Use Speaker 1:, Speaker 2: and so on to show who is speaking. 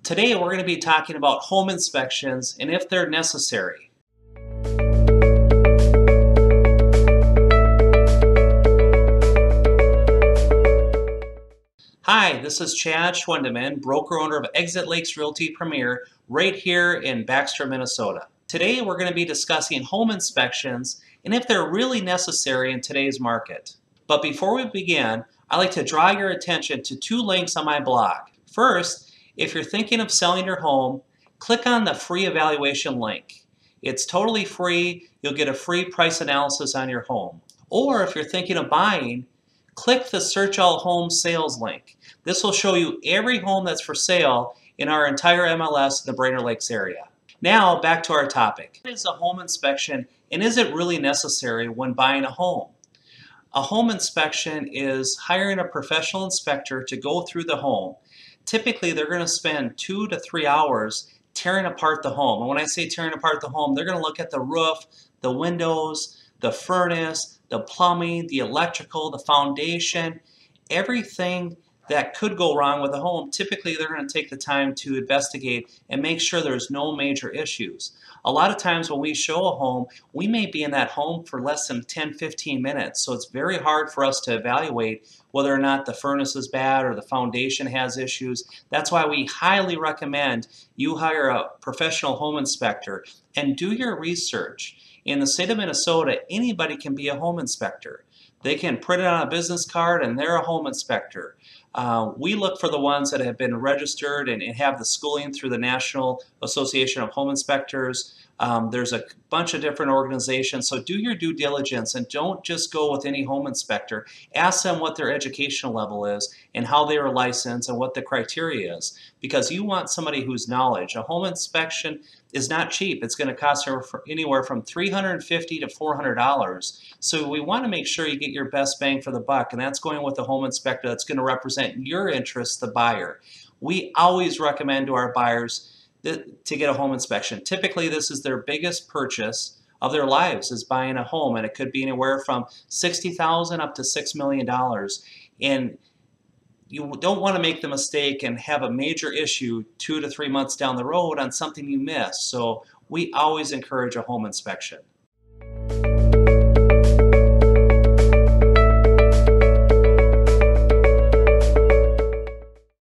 Speaker 1: Today we're going to be talking about home inspections and if they're necessary. Hi, this is Chad Schwendeman, broker owner of Exit Lakes Realty Premier right here in Baxter, Minnesota. Today we're going to be discussing home inspections and if they're really necessary in today's market. But before we begin, I'd like to draw your attention to two links on my blog. First, if you're thinking of selling your home, click on the free evaluation link. It's totally free. You'll get a free price analysis on your home. Or if you're thinking of buying, click the Search All Home Sales link. This will show you every home that's for sale in our entire MLS in the Brainerd Lakes area. Now back to our topic. What is a home inspection and is it really necessary when buying a home? A home inspection is hiring a professional inspector to go through the home. Typically, they're going to spend 2 to 3 hours tearing apart the home. And when I say tearing apart the home, they're going to look at the roof, the windows, the furnace, the plumbing, the electrical, the foundation, everything that could go wrong with the home. Typically, they're going to take the time to investigate and make sure there's no major issues. A lot of times when we show a home, we may be in that home for less than 10-15 minutes. So it's very hard for us to evaluate whether or not the furnace is bad or the foundation has issues. That's why we highly recommend you hire a professional home inspector and do your research. In the state of Minnesota, anybody can be a home inspector. They can print it on a business card and they're a home inspector. We look for the ones that have been registered and have the schooling through the National Association of Home Inspectors. There's a bunch of different organizations, so do your due diligence and don't just go with any home inspector. Ask them what their educational level is and how they are licensed and what the criteria is, because you want somebody who's knowledge. A home inspection is not cheap. It's going to cost anywhere from $350 to $400. So we want to make sure you get your best bang for the buck, and that's going with a home inspector that's going to represent your interests, the buyer. We always recommend to our buyers to get a home inspection. Typically, this is their biggest purchase of their lives, is buying a home, and it could be anywhere from $60,000 up to $6 million. And you don't want to make the mistake and have a major issue 2 to 3 months down the road on something you missed. So we always encourage a home inspection.